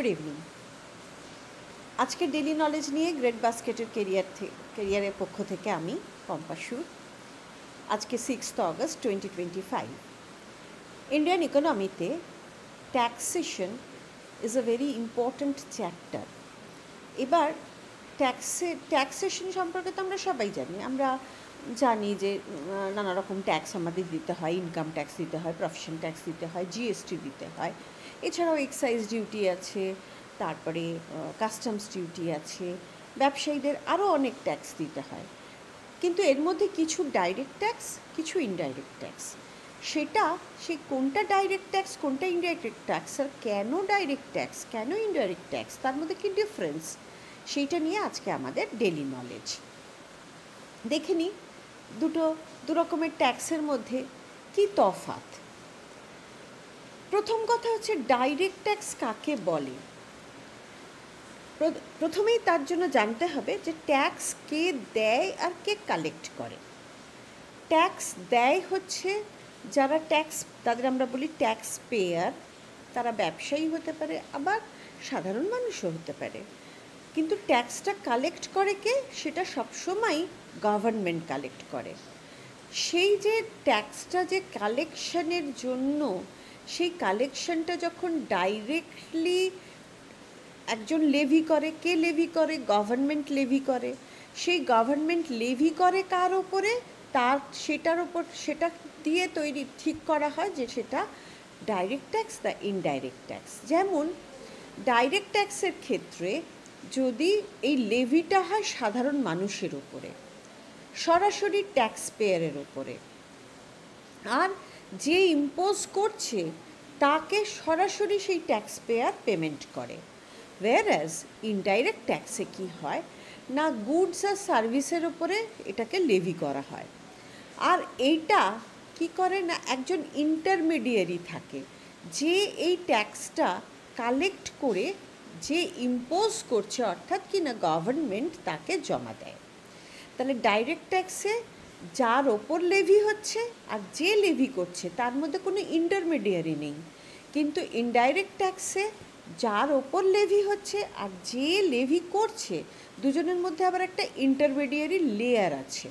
Good evening. আজকে daily knowledge নিয়ে great বাস্কেটের কেরিয়ারের পক্ষ থেকে আমি পম্পা সুর। আজকে 6 অগস্ট 2025। ইন্ডিয়ান ইকোনমিতে taxation is a very important chapter. এবার ট্যাক্সেশন সম্পর্কে তো আমরা সবাই জানি। আমরা জানি যে নানা রকম ট্যাক্স আমাদের দিতে হয়, ইনকাম ট্যাক্স দিতে হয়, প্রফেশন ট্যাক্স দিতে হয়, জিএসটি দিতে হয়, এছাড়াও এক্সাইজ ডিউটি আছে, তারপরে কাস্টমস ডিউটি আছে, ব্যবসায়ীদের আরও অনেক ট্যাক্স দিতে হয়। কিন্তু এর মধ্যে কিছু ডাইরেক্ট ট্যাক্স, কিছু ইনডাইরেক্ট ট্যাক্স। সে কোনটা ডাইরেক্ট ট্যাক্স, কোনটা ইনডাইরেক্ট ট্যাক্স, আর কেন ডাইরেক্ট ট্যাক্স, কেন ইনডাইরেক্ট ট্যাক্স, তার মধ্যে কী ডিফারেন্স, সেইটা নিয়ে আজকে আমাদের ডেলি নলেজ। দেখে নিই দু রকমের ট্যাক্সের মধ্যে কী তফাৎ। প্রথম কথা হচ্ছে ডাইরেক্ট ট্যাক্স কাকে বলে। প্রথমেই তার জন্য জানতে হবে যে ট্যাক্স কে দেয় আর কে কালেক্ট করে। ট্যাক্স দেয় হচ্ছে যারা ট্যাক্স, তাদের আমরা বলি ট্যাক্স পেয়ার। তারা ব্যবসায়ী হতে পারে, আবার সাধারণ মানুষও হতে পারে। কিন্তু ট্যাক্সটা কালেক্ট করে কে, সেটা সবসময় গভর্নমেন্ট কালেক্ট করে। সেই যে ট্যাক্সটা যে কালেকশনের জন্য, সেই কালেকশনটা যখন ডাইরেক্টলি একজন লেভি করে, কে লেভি করে, গভর্নমেন্ট লেভি করে। সেই গভর্নমেন্ট লেভি করে কার ওপরে, সেটা দিয়ে ঠিক করা হয় যে সেটা ডাইরেক্ট ট্যাক্স না ইনডাইরেক্ট ট্যাক্স। যেমন ডাইরেক্ট ট্যাক্সের ক্ষেত্রে যদি এই লেভিটা হয় সাধারণ মানুষের ওপরে, সরাসরি ট্যাক্স পেয়ারের ওপরে, আর যে ইম্পোজ করছে তাকে সরাসরি সেই ট্যাক্স পেয়ার পেমেন্ট করে। whereas ইনডাইরেক্ট ট্যাক্সে কি হয় না, গুডস আর সার্ভিসের ওপরে এটাকে লেভি করা হয়। আর এইটা কি করে না, একজন ইন্টারমিডিয়ারি থাকে যে এই ট্যাক্সটা কালেক্ট করে যে ইম্পোজ করছে, অর্থাৎ কি না গভর্নমেন্ট তাকে জমা দেয়। তাহলে ডাইরেক্ট ট্যাক্সে যার ওপর লেভি হচ্ছে আর যে লেভি করছে তার মধ্যে কোনো ইন্টারমিডিয়ারি নেই। কিন্তু ইনডাইরেক্ট ট্যাক্সে যার ওপর লেভি হচ্ছে আর যে লেভি করছে, দুজনের মধ্যে আবার একটা ইন্টারমিডিয়ারি লেয়ার আছে।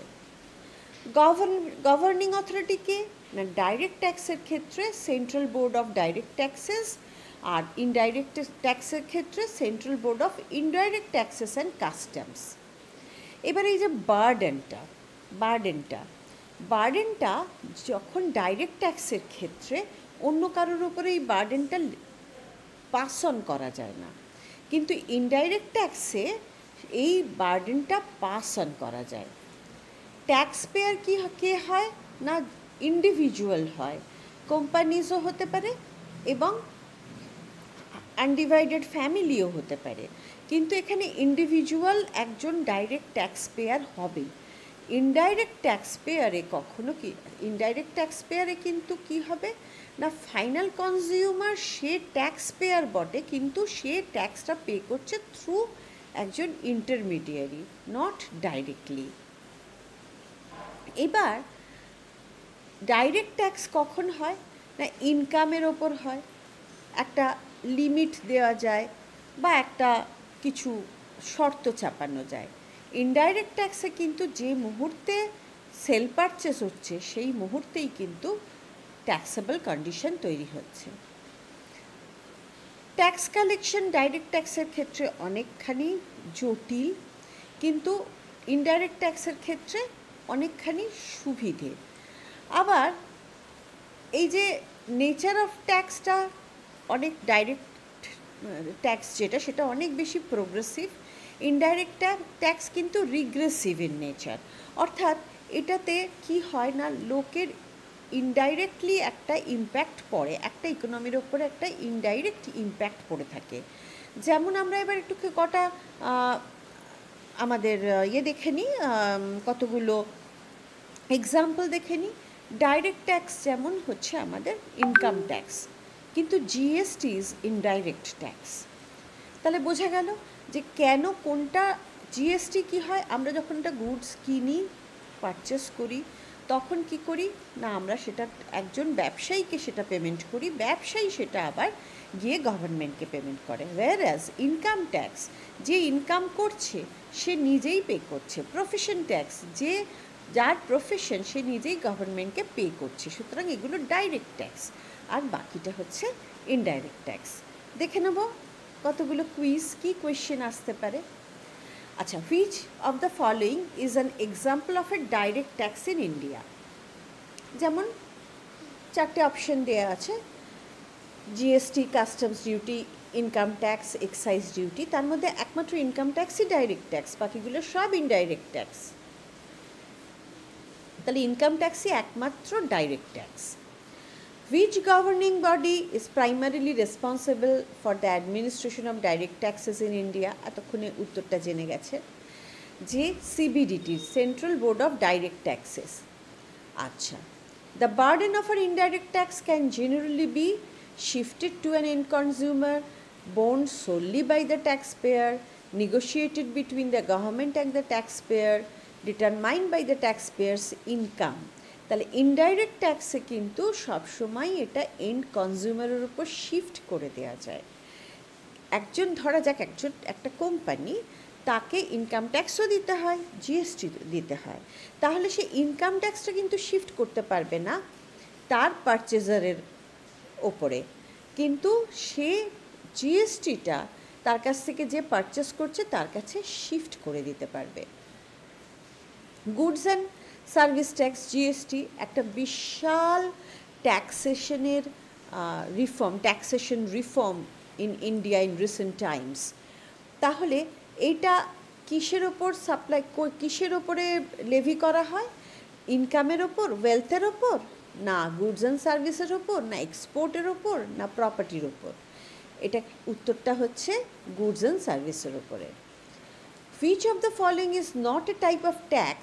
গভর্নিং অথরিটিকে না, ডাইরেক্ট ট্যাক্সের ক্ষেত্রে central board of direct taxes, আর ইনডাইরেক্ট ট্যাক্সের ক্ষেত্রে central board of indirect taxes and customs. এবার এই যে বার্ডেনটা যখন ডাইরেক্ট ট্যাক্সের ক্ষেত্রে অন্য কারোর উপরে এই বার্ডেনটা পাস অন করা যায় না, কিন্তু ইনডাইরেক্ট ট্যাক্সে এই বার্ডেনটা পাস অন করা যায়। ট্যাক্স পেয়ার কে হয় না, ইন্ডিভিজুয়াল হয়, কোম্পানিজও হতে পারে এবং আনডিভাইডেড ফ্যামিলিও হতে পারে। কিন্তু এখানে ইন্ডিভিজুয়াল একজন ডাইরেক্ট ট্যাক্স পেয়ার হবে। ইনডাইরেক্ট ট্যাক্স পেয়ারে কিন্তু কি হবে না, ফাইনাল কনজিউমার সে ট্যাক্স পেয়ার বটে, কিন্তু সে ট্যাক্সটা পে করছে থ্রু একজন ইন্টারমিডিয়ারি, নট ডাইরেক্টলি। এবার ডাইরেক্ট ট্যাক্স কখন হয় না, ইনকামের ওপর হয়, একটা লিমিট দেওয়া যায় বা একটা কিছু শর্ত চাপানো যায়। ইনডাইরেক্ট ট্যাক্সে কিন্তু যে মুহূর্তে সেল পারচেস হচ্ছে সেই মুহূর্তেই কিন্তু ট্যাক্সেবল কন্ডিশন তৈরি হচ্ছে। ট্যাক্স কালেকশন ডাইরেক্ট ট্যাক্সের ক্ষেত্রে অনেকখানি জটিল, কিন্তু ইনডাইরেক্ট ট্যাক্সের ক্ষেত্রে অনেকখানি সুবিধে। আবার এই যে নেচার অফ ট্যাক্সটা অনেক, ডাইরেক্ট ট্যাক্স সেটা অনেক বেশি প্রোগ্রেসিভ। ইনডাইরেক্ট ট্যাক্স কিন্তু রিগ্রেসিভ ইন নেচার, অর্থাৎ এটাতে কি হয় না, লোকের ইনডাইরেক্টলি একটা ইম্প্যাক্ট পড়ে, একটা ইকোনমির ওপরে একটা ইনডাইরেক্ট ইম্প্যাক্ট পড়ে থাকে। যেমন আমরা এবার একটু কটা আমাদের দেখে নিই, কতগুলো এক্সাম্পল দেখে নিই। ডাইরেক্ট ট্যাক্স যেমন হচ্ছে আমাদের ইনকাম ট্যাক্স, কিন্তু জিএসটি ইজ ইনডাইরেক্ট ট্যাক্স। তাহলে বোঝা গেল যে কেন কোনটা জিএসটি কী হয়। আমরা যখন একটা গুডস কিনি, পারচেস করি, তখন কি করি না, আমরা সেটা একজন ব্যবসায়ীকে সেটা পেমেন্ট করি, ব্যবসায়ী সেটা আবার গিয়ে গভর্নমেন্টকে পেমেন্ট করে। ওয়্যারঅ্যাজ ইনকাম ট্যাক্স, যে ইনকাম করছে সে নিজেই পে করছে। প্রফেশন ট্যাক্স, যার প্রফেশন সে নিজেই গভর্নমেন্টকে পে করছে। সুতরাং এগুলো ডাইরেক্ট ট্যাক্স, আর বাকিটা হচ্ছে ইনডাইরেক্ট ট্যাক্স। দেখে নেব কতগুলো কুইজ, কি কোয়েশ্চেন আসতে পারে। আচ্ছা, which of the following is an example of a direct tax in India? যেমন 4টে অপশন দেওয়া আছে, GST, customs duty, income tax, excise duty. তার মধ্যে একমাত্র ইনকাম ট্যাক্সই ডাইরেক্ট ট্যাক্স, বাকিগুলো সব ইনডাইরেক্ট ট্যাক্স। তাহলে ইনকাম ট্যাক্সই একমাত্র direct tax. Which governing body is primarily responsible for the administration of direct taxes in India? এতক্ষণে উত্তরটা জেনে গেছে যে সিবিডিটি, central board of direct taxes. আচ্ছা, the burden of an indirect tax can generally be shifted to an end consumer, borne solely by the taxpayer, negotiated between the government and the taxpayer, determined by the taxpayer's income. তাহলে indirect ট্যাক্সে কিন্তু সবসময় এটা and কনজিউমারের উপর shift করে দেওয়া যায়। একজন, ধরা যাক একটা কোম্পানি, তাকে ইনকাম ট্যাক্সও দিতে হয়, জিএসটি দিতে হয়, তাহলে সে ইনকাম ট্যাক্সটা কিন্তু শিফট করতে পারবে না তার পারচেজারের ওপরে, কিন্তু সে জিএসটিটা তার কাছ থেকে যে পারচেস করছে তার কাছে শিফট করে দিতে পারবে। Goods and service tax, GST একটা বিশাল ট্যাক্সেশনের taxation reform in India in recent times. তাহলে এইটা কিসের ওপর কিসের ওপরে লেভি করা হয়? ইনকামের ওপর, ওয়েলথের ওপর, না গুডস অ্যান্ড সার্ভিসের ওপর, না এক্সপোর্টের ওপর, না প্রপার্টির ওপর? এটা উত্তরটা হচ্ছে গুডস অ্যান্ড সার্ভিসের ওপরে। Which of the following is not a type of tax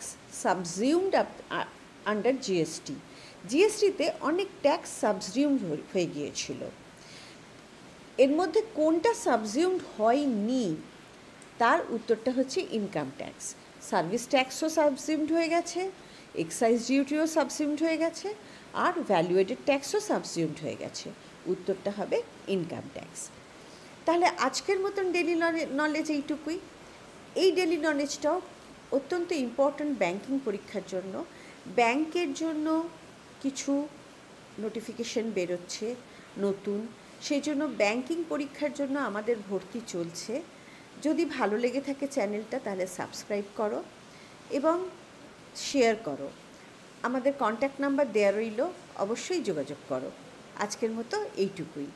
subsumed under GST? জিএসটিতে অনেক ট্যাক্স সাবজিউমড হয়ে গিয়েছিল, এর মধ্যে কোনটা সাবজিউমড হয়নি? তার উত্তরটা হচ্ছে ইনকাম ট্যাক্স। সার্ভিস ট্যাক্সও সাবজিউমড হয়ে গেছে, এক্সাইজ ডিউটিও সাবজিউমড হয়ে গেছে, আর ভ্যালু এডেড ট্যাক্সও সাবজিউমড হয়ে গেছে। উত্তরটা হবে ইনকাম ট্যাক্স। তাহলে আজকের মতন ডেলি নলেজ এইটুকুই। এই ডেলি নলেজটাও অত্যন্ত ইম্পর্ট্যান্ট ব্যাংকিং পরীক্ষার জন্য। ব্যাংকের জন্য কিছু নোটিফিকেশন বেরোচ্ছে নতুন, সেই জন্য ব্যাংকিং পরীক্ষার জন্য আমাদের ভর্তি চলছে। যদি ভালো লেগে থাকে চ্যানেলটা, তাহলে সাবস্ক্রাইব করো এবং শেয়ার করো। আমাদের কন্ট্যাক্ট নাম্বার দেওয়া রইল, অবশ্যই যোগাযোগ করো। আজকের মতো এইটুকুই।